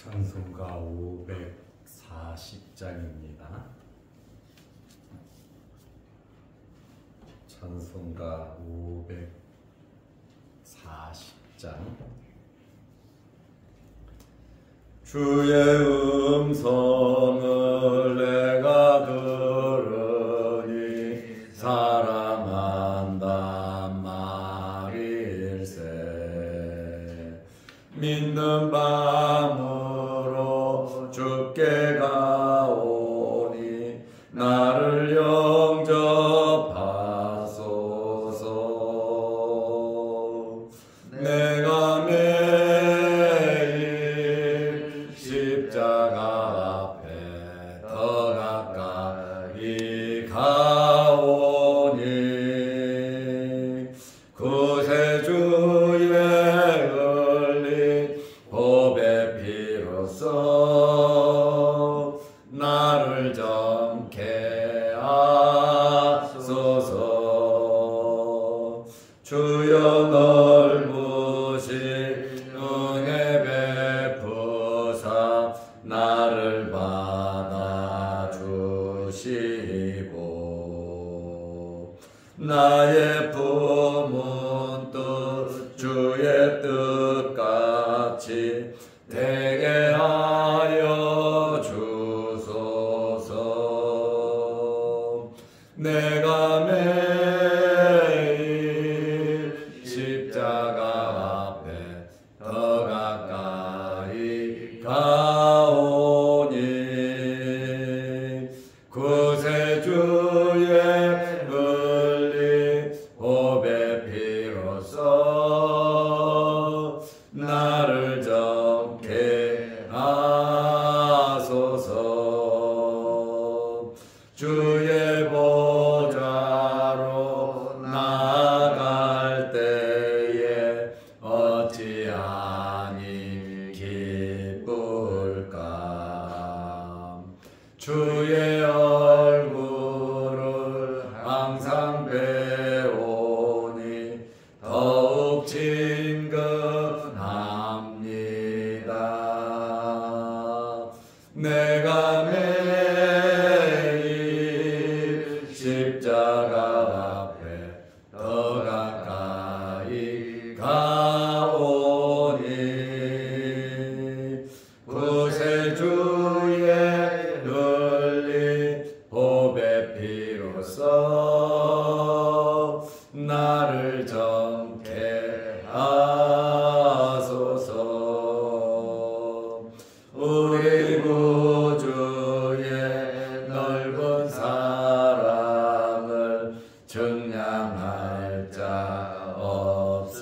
찬송가 540장입니다. 찬송가 540장. 주의 음성을 내가 들으니 사랑한단 말일세. 믿는 밤으로 주께 가오니 나를 영접하소서. 내가 매일 십자가 앞에 더 가까이 가오니 구세주의 흘린 보배 피로써 나를 정케 하소서. 주여 넓으신 은혜 베푸사 나를 받아주시고 나의 품은 뜻 주의 뜻같이 되게 하여 주소서. 내가 매일 십자가 앞에 더 가까이 가오니 구세주의 흘린 보배 피로써 나를 정케 하소서. 주의 보좌로 나아갈 때에 어찌하니 기쁠까. 주의 얼굴을 항상 배우니 더욱 친근합니다. 내가 매일 십자가 앞에 더 가까이 가오니 구세주의 흘린 보배 피로써 나를 정케 하소서. 우리 구주의 넓은 사랑을 증량할 자 없으며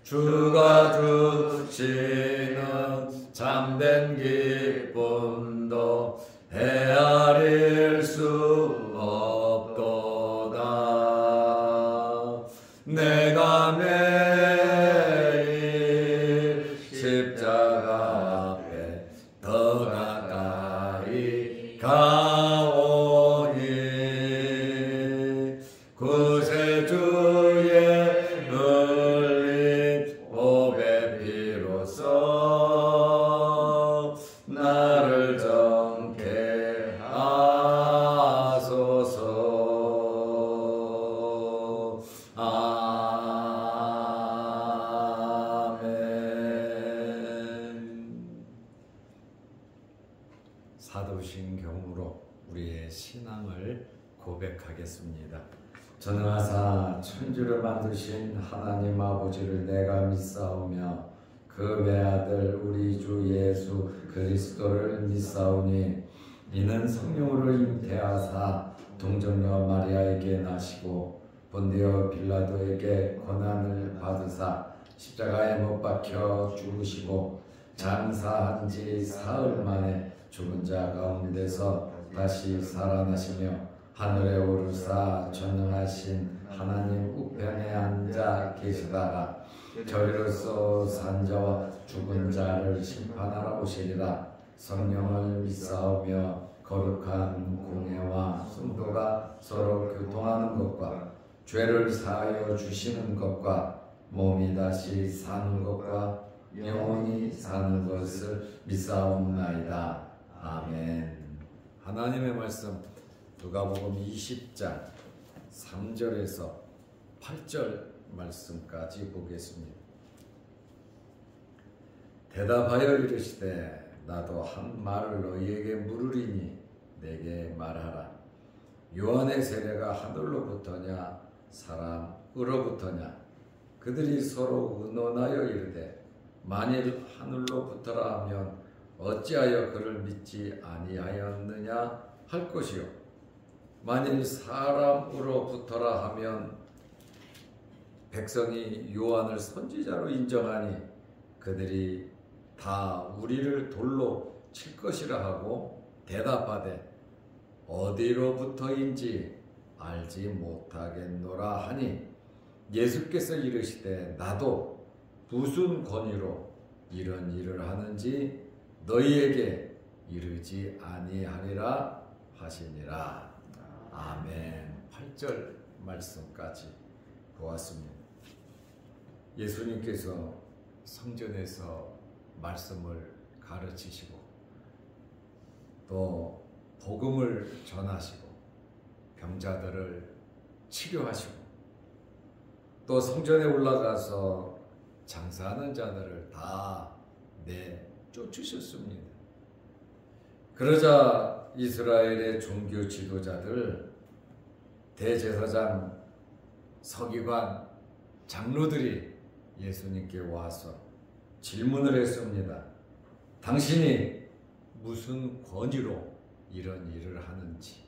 주가 주시는 참된 기쁨도 헤아릴 수 없도다. 내가 매일 십자가 앞에 더 가까이 가오니 구세주의 흘린 보배 피로써 나를 정케 하소서. 아멘. 사도신경으로 우리의 신앙을 고백하겠습니다. 전능하사 천주를 만드신 하나님 아버지를 내가 믿사오며 그 외아들 우리 주 예수 그리스도를 믿사오니 이는 성령으로 잉태하사 동정녀 마리아에게 나시고 본디오 빌라도에게 고난을 받으사 십자가에 못 박혀 죽으시고 장사한 지 사흘 만에 죽은 자 가운데서 다시 살아나시며 하늘에 오르사 전능하신 하나님 우편에 앉아 계시다가 저리로서 산 자와 죽은 자를 심판하러 오시리라. 성령을 믿사오며 거룩한 공예와 성도가 서로 교통하는 것과 죄를 사하여 주시는 것과 몸이 다시 사는 것과 영원히 사는 것을 믿사옵나이다. 아멘. 하나님의 말씀 누가복음 20장 3절에서 8절 말씀까지 보겠습니다. 대답하여 이르시되 나도 한 말을 너희에게 물으리니 내게 말하라. 요한의 세례가 하늘로부터냐 사람으로부터냐? 그들이 서로 의논하여 이르되 만일 하늘로부터라 하면 어찌하여 그를 믿지 아니하였느냐 할 것이요 만일 사람으로부터라 하면 백성이 요한을 선지자로 인정하니 그들이 다 우리를 돌로 칠 것이라 하고 대답하되 어디로부터인지 알지 못하겠노라 하니 예수께서 이르시되 나도 무슨 권위로 이런 일을 하는지 너희에게 이르지 아니하리라 하시니라. 아멘. 8절 말씀까지 보았습니다. 예수님께서 성전에서 말씀을 가르치시고 또 복음을 전하시고 병자들을 치료하시고 또 성전에 올라가서 장사하는 자들을 다 내쫓으셨습니다. 그러자 이스라엘의 종교 지도자들, 대제사장, 서기관, 장로들이 예수님께 와서 질문을 했습니다. 당신이 무슨 권위로 이런 일을 하는지,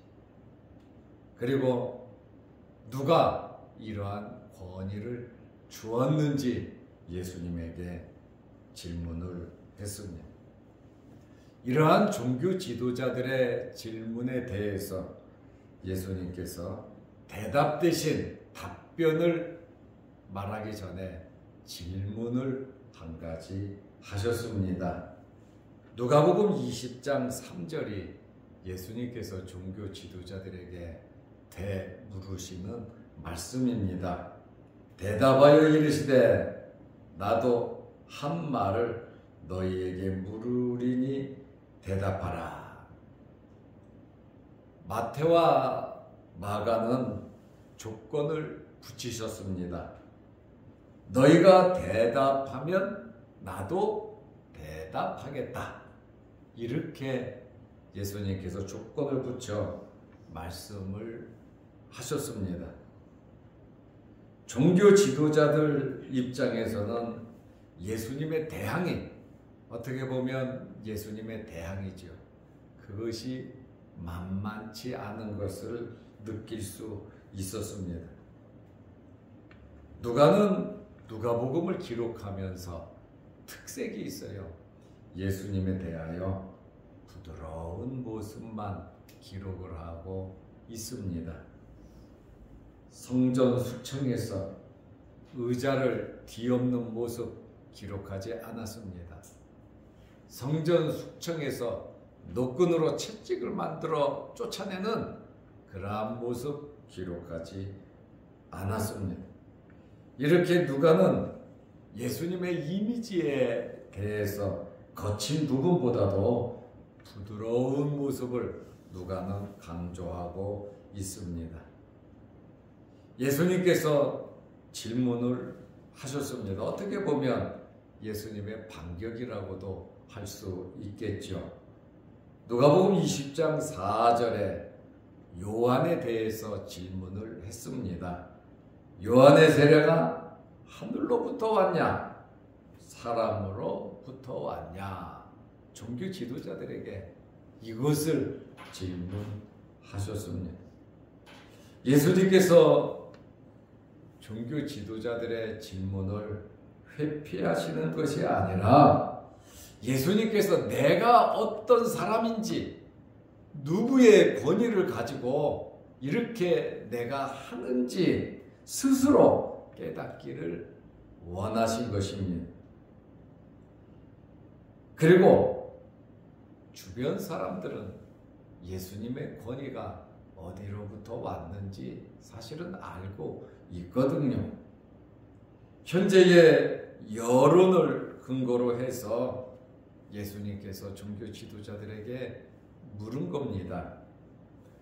그리고 누가 이러한 권위를 주었는지 예수님에게 질문을 했습니다. 이러한 종교 지도자들의 질문에 대해서 예수님께서 대답 대신 답변을 말하기 전에 질문을 한 가지 하셨습니다. 누가복음 20장 3절이 예수님께서 종교 지도자들에게 되물으시는 말씀입니다. 대답하여 이르시되 나도 한 말을 너희에게 물으리니 대답하라. 마태와 마가는 조건을 붙이셨습니다. 너희가 대답하면 나도 대답하겠다. 이렇게 예수님께서 조건을 붙여 말씀을 하셨습니다. 종교 지도자들 입장에서는 예수님의 대항이 어떻게 보면 예수님의 대항이죠. 그것이 만만치 않은 것을 느낄 수 있었습니다. 누가는 누가복음을 기록하면서 특색이 있어요. 예수님에 대하여 부드러운 모습만 기록을 하고 있습니다. 성전 수청에서 의자를 뒤엎는 모습 기록하지 않았습니다. 성전 수청에서 노끈으로 채찍을 만들어 쫓아내는 그러한 모습 기록하지 않았습니다. 이렇게 누가는 예수님의 이미지에 대해서 거친 부분보다도 부드러운 모습을 누가는 강조하고 있습니다. 예수님께서 질문을 하셨습니다. 어떻게 보면 예수님의 반격이라고도 할 수 있겠죠. 누가복음 20장 4절에 요한에 대해서 질문을 했습니다. 요한의 세례가 하늘로부터 왔냐? 사람으로부터 왔냐? 종교 지도자들에게 이것을 질문하셨습니다. 예수님께서 종교 지도자들의 질문을 회피하시는 것이 아니라 예수님께서 내가 어떤 사람인지 누구의 권위를 가지고 이렇게 내가 하는지 스스로 깨닫기를 원하신 것입니다. 그리고 주변 사람들은 예수님의 권위가 어디로부터 왔는지 사실은 알고 있거든요. 현재의 여론을 근거로 해서 예수님께서 종교 지도자들에게 물은 겁니다.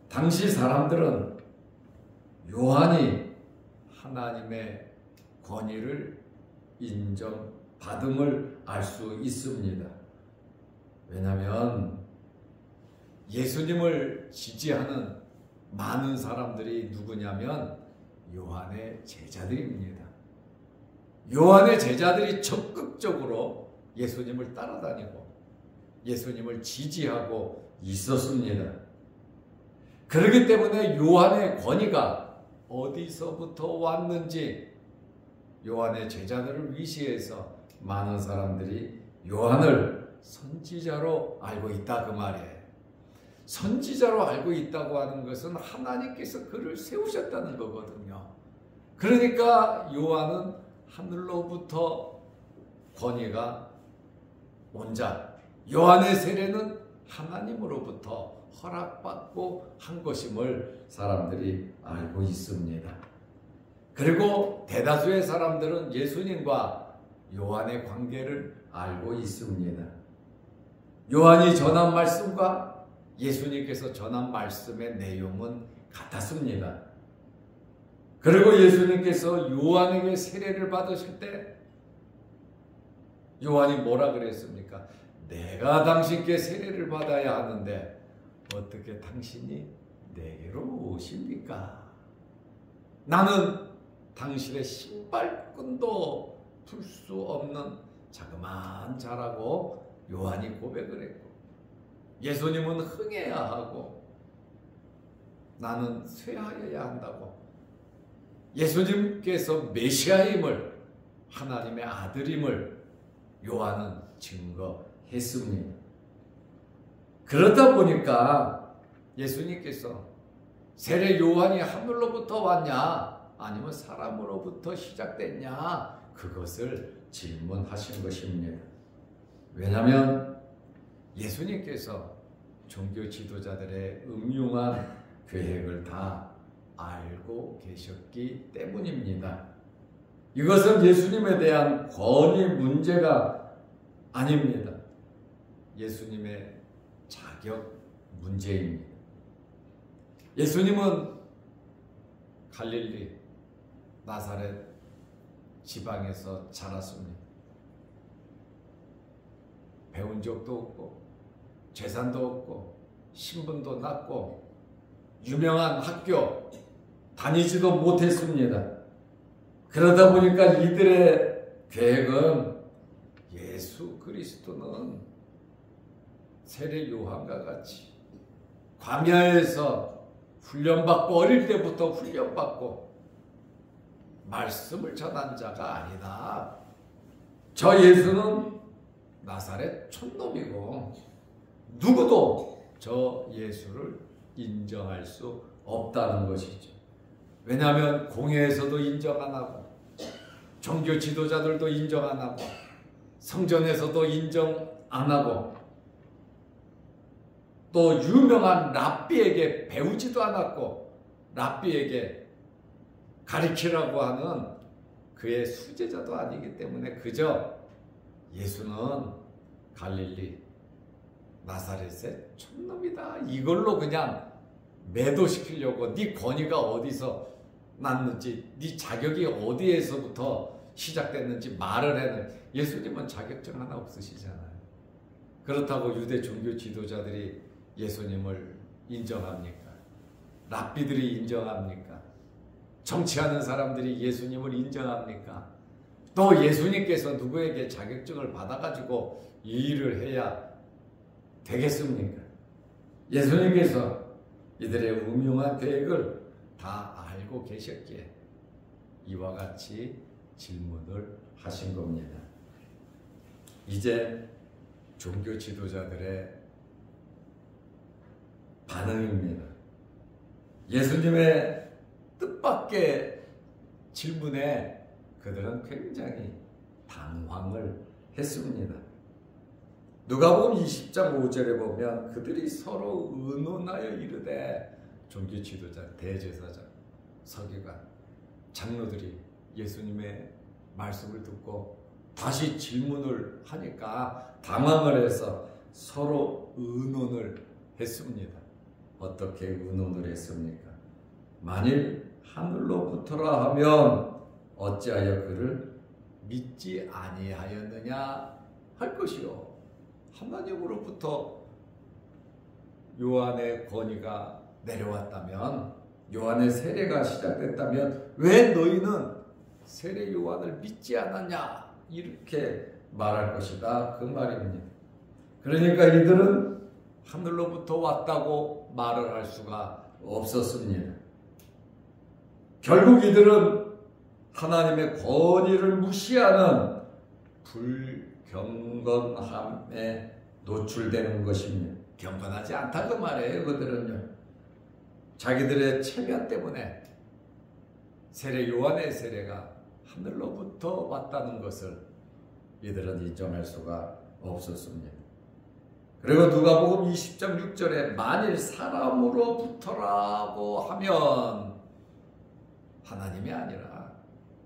당시 사람들은 요한이 하나님의 권위를 인정받음을 알 수 있습니다. 왜냐하면 예수님을 지지하는 많은 사람들이 누구냐면 요한의 제자들입니다. 요한의 제자들이 적극적으로 예수님을 따라다니고 예수님을 지지하고 있었습니다. 그렇기 때문에 요한의 권위가 어디서부터 왔는지 요한의 제자들을 위시해서 많은 사람들이 요한을 선지자로 알고 있다 그 말이에요. 선지자로 알고 있다고 하는 것은 하나님께서 그를 세우셨다는 거거든요. 그러니까 요한은 하늘로부터 권위가 온 자, 요한의 세례는 하나님으로부터 허락받고 한 것임을 사람들이 알고 있습니다. 그리고 대다수의 사람들은 예수님과 요한의 관계를 알고 있습니다. 요한이 전한 말씀과 예수님께서 전한 말씀의 내용은 같았습니다. 그리고 예수님께서 요한에게 세례를 받으실 때 요한이 뭐라 그랬습니까? 내가 당신께 세례를 받아야 하는데 어떻게 당신이 내게로 오십니까? 나는 당신의 신발끈도 풀 수 없는 자그마한 자라고 요한이 고백을 했고, 예수님은 흥해야 하고 나는 쇠하여야 한다고, 예수님께서 메시아임을, 하나님의 아들임을 요한은 증거했습니다. 그러다 보니까 예수님께서 세례 요한이 하늘로부터 왔냐 아니면 사람으로부터 시작됐냐, 그것을 질문하신 것입니다. 왜냐하면 예수님께서 종교 지도자들의 음흉한 계획을 다 알고 계셨기 때문입니다. 이것은 예수님에 대한 권위 문제가 아닙니다. 예수님의 자격 문제입니다. 예수님은 갈릴리 나사렛 지방에서 자랐습니다. 배운 적도 없고 재산도 없고 신분도 낮고 유명한 학교 다니지도 못했습니다. 그러다 보니까 이들의 계획은 예수 그리스도는 세례 요한과 같이 광야에서 훈련받고 어릴 때부터 훈련받고 말씀을 전한 자가 아니다. 저 예수는 나사렛 촌놈이고 누구도 저 예수를 인정할 수 없다는 것이죠. 왜냐하면 공회에서도 인정 안 하고 종교 지도자들도 인정 안 하고 성전에서도 인정 안 하고 또 유명한 랍비에게 배우지도 않았고 랍비에게 가르치라고 하는 그의 수제자도 아니기 때문에 그저 예수는 갈릴리 나사렛의 촌놈이다, 이걸로 그냥 매도시키려고 네 권위가 어디서 났는지 네 자격이 어디에서부터 시작됐는지 말을 해는, 예수님은 자격증 하나 없으시잖아요. 그렇다고 유대 종교 지도자들이 예수님을 인정합니까? 랍비들이 인정합니까? 정치하는 사람들이 예수님을 인정합니까? 또 예수님께서 누구에게 자격증을 받아가지고 이 일을 해야 되겠습니까? 예수님께서 이들의 음흉한 계획을 다 알고 계셨기에 이와 같이 질문을 하신 겁니다. 이제 종교 지도자들의 반응입니다. 예수님의 뜻밖의 질문에 그들은 굉장히 당황을 했습니다. 누가복음 20장 5절에 보면 그들이 서로 의논하여 이르되, 종교 지도자, 대제사장, 서기관, 장로들이 예수님의 말씀을 듣고 다시 질문을 하니까 당황을 해서 서로 의논을 했습니다. 어떻게 의논을 했습니까? 만일 하늘로부터라 하면 어찌하여 그를 믿지 아니하였느냐 할 것이요. 하나님으로부터 요한의 권위가 내려왔다면, 요한의 세례가 시작됐다면 왜 너희는 세례 요한을 믿지 않았냐 이렇게 말할 것이다 그 말입니다. 그러니까 이들은 하늘로부터 왔다고 말을 할 수가 없었습니다. 결국 이들은 하나님의 권위를 무시하는 불경건함에 노출되는 것입니다. 경건하지 않다 그 말이에요. 그들은요, 자기들의 체면 때문에 세례 요한의 세례가 하늘로부터 왔다는 것을 이들은 인정할 수가 없었습니다. 그리고 누가복음 20장 6절에 만일 사람으로부터라고 하면 하나님이 아니라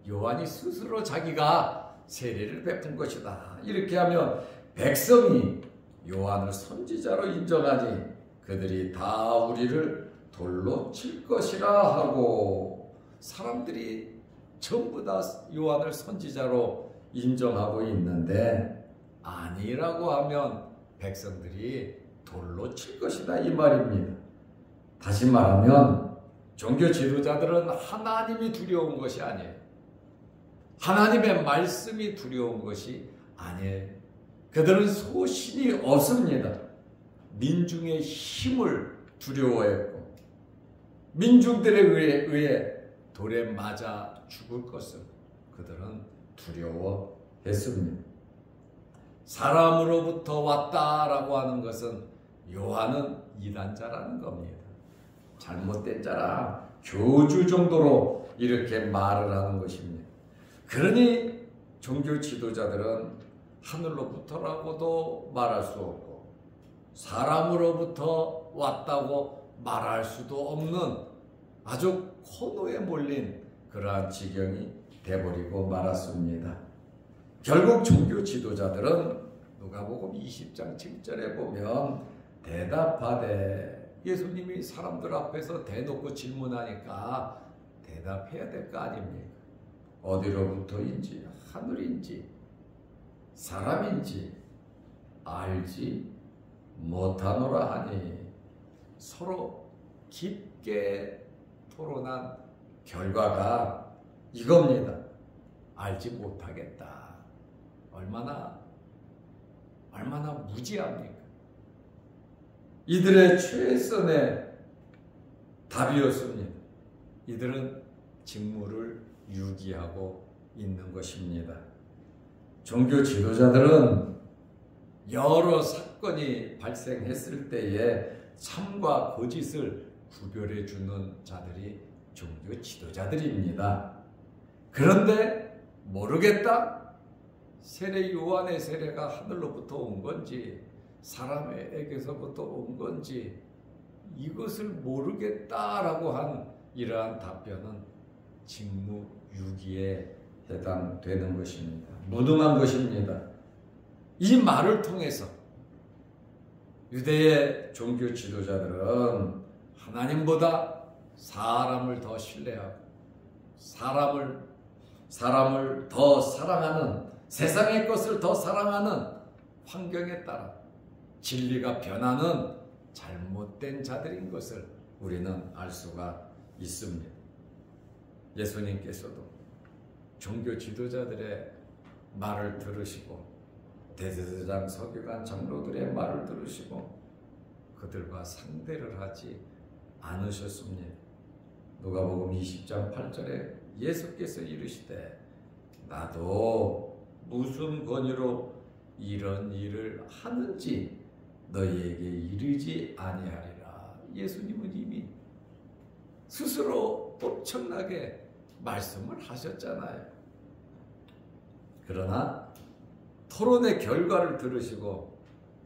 요한이 스스로 자기가 세례를 베푼 것이다. 이렇게 하면 백성이 요한을 선지자로 인정하니 그들이 다 우리를 돌로 칠 것이라 하고, 사람들이 전부 다 요한을 선지자로 인정하고 있는데 아니라고 하면 백성들이 돌로 칠 것이다 이 말입니다. 다시 말하면 종교 지도자들은 하나님이 두려운 것이 아니에요. 하나님의 말씀이 두려운 것이 아니에요. 그들은 소신이 없습니다. 민중의 힘을 두려워했고 민중들에 의해 돌에 맞아 죽을 것을 그들은 두려워했습니다. 사람으로부터 왔다라고 하는 것은 요한은 이단자라는 겁니다. 잘못된 자라, 교주 정도로 이렇게 말을 하는 것입니다. 그러니 종교 지도자들은 하늘로부터라고도 말할 수 없고 사람으로부터 왔다고 말할 수도 없는 아주 코너에 몰린 그러한 지경이 돼버리고 말았습니다. 결국 종교 지도자들은 누가복음 20장 7절에 보면 대답하되, 예수님이 사람들 앞에서 대놓고 질문하니까 대답해야 될 거 아닙니까? 어디로부터인지 하늘인지 사람인지 알지 못하노라 하니, 서로 깊게 토론한 결과가 이겁니다. 알지 못하겠다. 얼마나 무지합니까? 이들의 최선의 답이었습니다. 이들은 직무를 유기하고 있는 것입니다. 종교 지도자들은 여러 사건이 발생했을 때에 참과 거짓을 구별해 주는 자들이 종교 지도자들입니다. 그런데 모르겠다. 세례 요한의 세례가 하늘로부터 온 건지 사람에게서부터 온 건지 이것을 모르겠다라고 한 이러한 답변은 직무유기에 해당되는 것입니다. 무능한 것입니다. 이 말을 통해서 유대의 종교 지도자들은 하나님보다 사람을 더 신뢰하고 사람을 더 사랑하는, 세상의 것을 더 사랑하는 환경에 따라 진리가 변하는 잘못된 자들인 것을 우리는 알 수가 있습니다. 예수님께서도 종교 지도자들의 말을 들으시고 대제사장 서기관 장로들의 말을 들으시고 그들과 상대를 하지 않으셨습니다. 누가복음 20장 8절에 예수께서 이르시되 나도 무슨 권위로 이런 일을 하는지 너희에게 이르지 아니하리라. 예수님은 이미 스스로 엄청나게 말씀을 하셨잖아요. 그러나 토론의 결과를 들으시고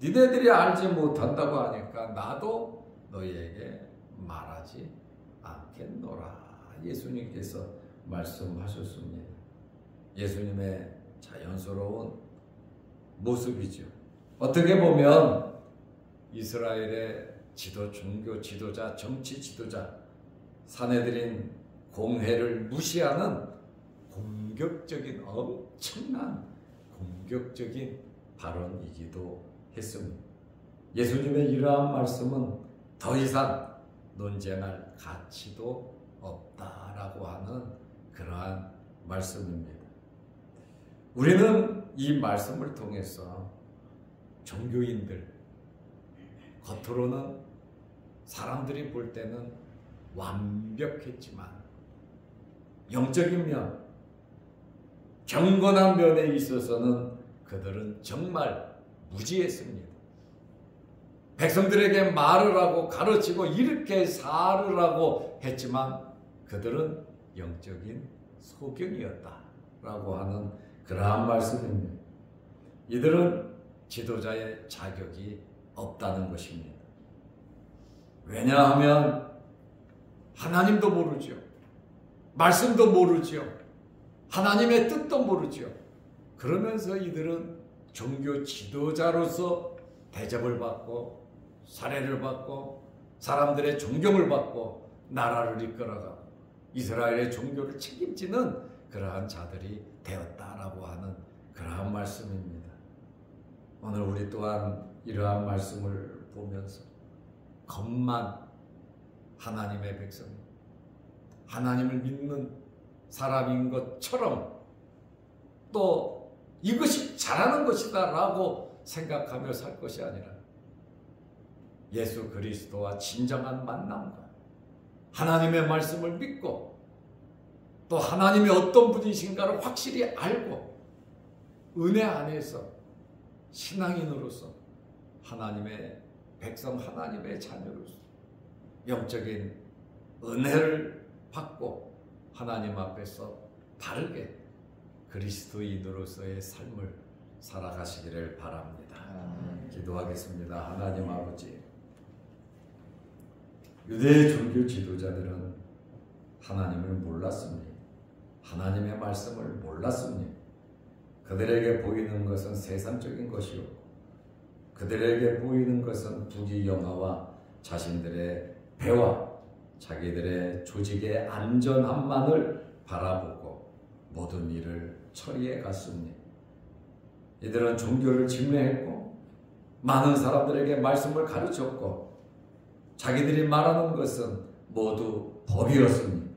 니네들이 알지 못한다고 하니까 나도 너희에게 말하지 않겠노라. 예수님께서 말씀하셨습니다. 예수님의 자연스러운 모습이죠. 어떻게 보면 이스라엘의 종교 지도자, 정치 지도자, 사내들인 공회를 무시하는 공격적인, 엄청난 공격적인 발언이기도 했습니다. 예수님의 이러한 말씀은 더 이상 논쟁할 가치도 없다라고 하는 그러한 말씀입니다. 우리는 이 말씀을 통해서 종교인들, 겉으로는 사람들이 볼 때는 완벽했지만 영적인 면, 경건한 면에 있어서는 그들은 정말 무지했습니다. 백성들에게 말을 하고 가르치고 이렇게 살으라고 했지만 그들은 영적인 소경이었다라고 하는 그러한 말씀입니다. 이들은 지도자의 자격이 없다는 것입니다. 왜냐하면 하나님도 모르죠. 말씀도 모르죠. 하나님의 뜻도 모르죠. 그러면서 이들은 종교 지도자로서 대접을 받고 사례를 받고 사람들의 존경을 받고 나라를 이끌어가고 이스라엘의 종교를 책임지는 그러한 자들이 되었다라고 하는 그러한 말씀입니다. 오늘 우리 또한 이러한 말씀을 보면서 겉만 하나님의 백성, 하나님을 믿는 사람인 것처럼 또 이것이 잘하는 것이다 라고 생각하며 살 것이 아니라 예수 그리스도와 진정한 만남과 하나님의 말씀을 믿고 또 하나님이 어떤 분이신가를 확실히 알고 은혜 안에서 신앙인으로서 하나님의 백성, 하나님의 자녀로서 영적인 은혜를 받고 하나님 앞에서 바르게 그리스도인으로서의 삶을 살아가시기를 바랍니다. 기도하겠습니다. 하나님 아버지, 유대의 종교 지도자들은 하나님을 몰랐습니다. 하나님의 말씀을 몰랐습니다. 그들에게 보이는 것은 세상적인 것이었고 그들에게 보이는 것은 부귀영화와 자신들의 배와 자기들의 조직의 안전함만을 바라보고 모든 일을 처리해 갔습니다. 이들은 종교를 집례했고 많은 사람들에게 말씀을 가르쳤고 자기들이 말하는 것은 모두 법이었습니다.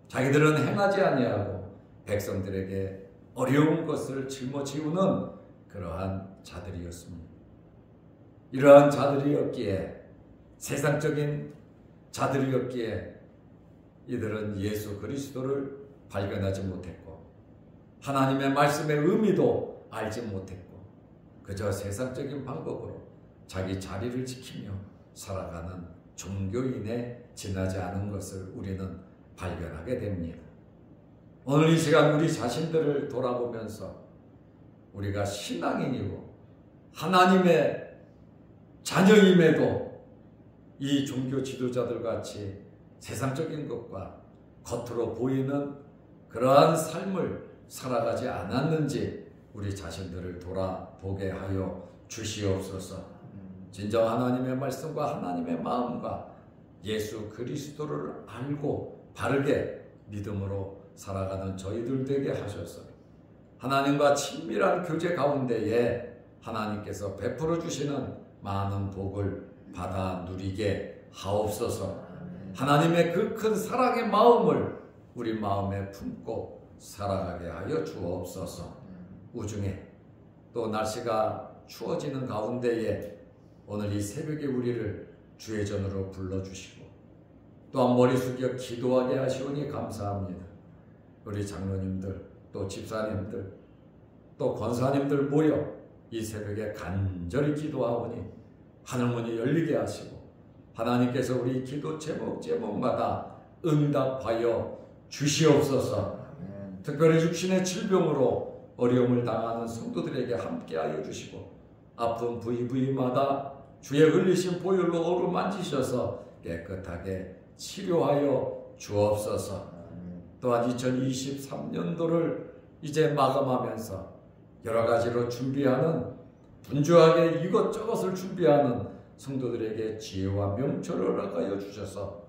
자기들은 행하지 아니하고 백성들에게 어려운 것을 짊어지우는 그러한 자들이었습니다. 이러한 자들이었기에 세상적인 자들이었기에 이들은 예수 그리스도를 발견하지 못했고 하나님의 말씀의 의미도 알지 못했고 그저 세상적인 방법으로 자기 자리를 지키며 살아가는 종교인에 지나지 않은 것을 우리는 발견하게 됩니다. 오늘 이 시간 우리 자신들을 돌아보면서 우리가 신앙인이고 하나님의 자녀임에도 이 종교 지도자들 같이 세상적인 것과 겉으로 보이는 그러한 삶을 살아가지 않았는지 우리 자신들을 돌아보게 하여 주시옵소서. 진정 하나님의 말씀과 하나님의 마음과 예수 그리스도를 알고 바르게 믿음으로 살아가는 저희들 되게 하셔서 하나님과 친밀한 교제 가운데에 하나님께서 베풀어 주시는 많은 복을 받아 누리게 하옵소서. 하나님의 그 큰 사랑의 마음을 우리 마음에 품고 살아가게 하여 주옵소서. 우중에 또 날씨가 추워지는 가운데에 오늘 이 새벽에 우리를 주의 전으로 불러주시고 또한 머리 숙여 기도하게 하시오니 감사합니다. 우리 장로님들 또 집사님들 또 권사님들 모여 이 새벽에 간절히 기도하오니 하늘문이 열리게 하시고 하나님께서 우리 기도 제목마다 응답하여 주시옵소서. 특별히 육신의 질병으로 어려움을 당하는 성도들에게 함께하여 주시고 아픈 부위마다 주의 흘리신 보혈로 어루만지셔서 깨끗하게 치료하여 주옵소서. 또한 2023년도를 이제 마감하면서 여러 가지로 준비하는, 분주하게 이것저것을 준비하는 성도들에게 지혜와 명철을 허락하여 주셔서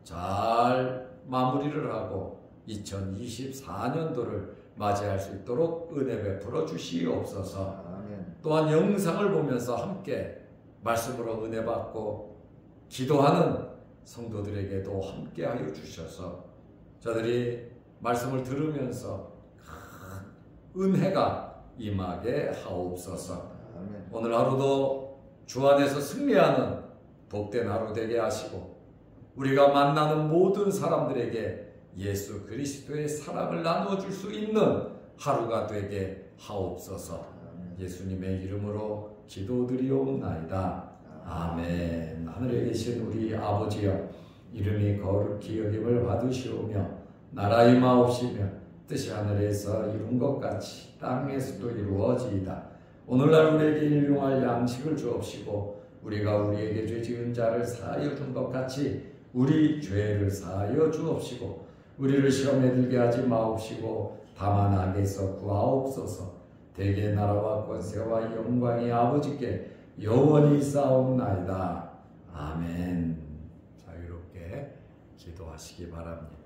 잘 마무리를 하고 2024년도를 맞이할 수 있도록 은혜 베풀어 주시옵소서. 아멘. 또한 영상을 보면서 함께 말씀으로 은혜 받고 기도하는 성도들에게도 함께 하여 주셔서 저들이 말씀을 들으면서 큰 은혜가 임하게 하옵소서. 아멘. 오늘 하루도 주 안에서 승리하는 복된 하루 되게 하시고 우리가 만나는 모든 사람들에게 예수 그리스도의 사랑을 나누어줄 수 있는 하루가 되게 하옵소서. 예수님의 이름으로 기도드리옵나이다. 아멘. 하늘에 계신 우리 아버지여, 이름이 거룩히 여김을 받으시오며 나라의 마옵시며 뜻이 하늘에서 이룬 것 같이 땅에서도 이루어지이다. 오늘날 우리에게 일용할 양식을 주옵시고 우리가 우리에게 죄 지은 자를 사하여 준 것 같이 우리 죄를 사하여 주옵시고 우리를 시험에 들게 하지 마옵시고 다만 악에서 구하옵소서. 대개 나라와 권세와 영광이 아버지께 영원히 있사옵나이다. 아멘. 자유롭게 기도하시기 바랍니다.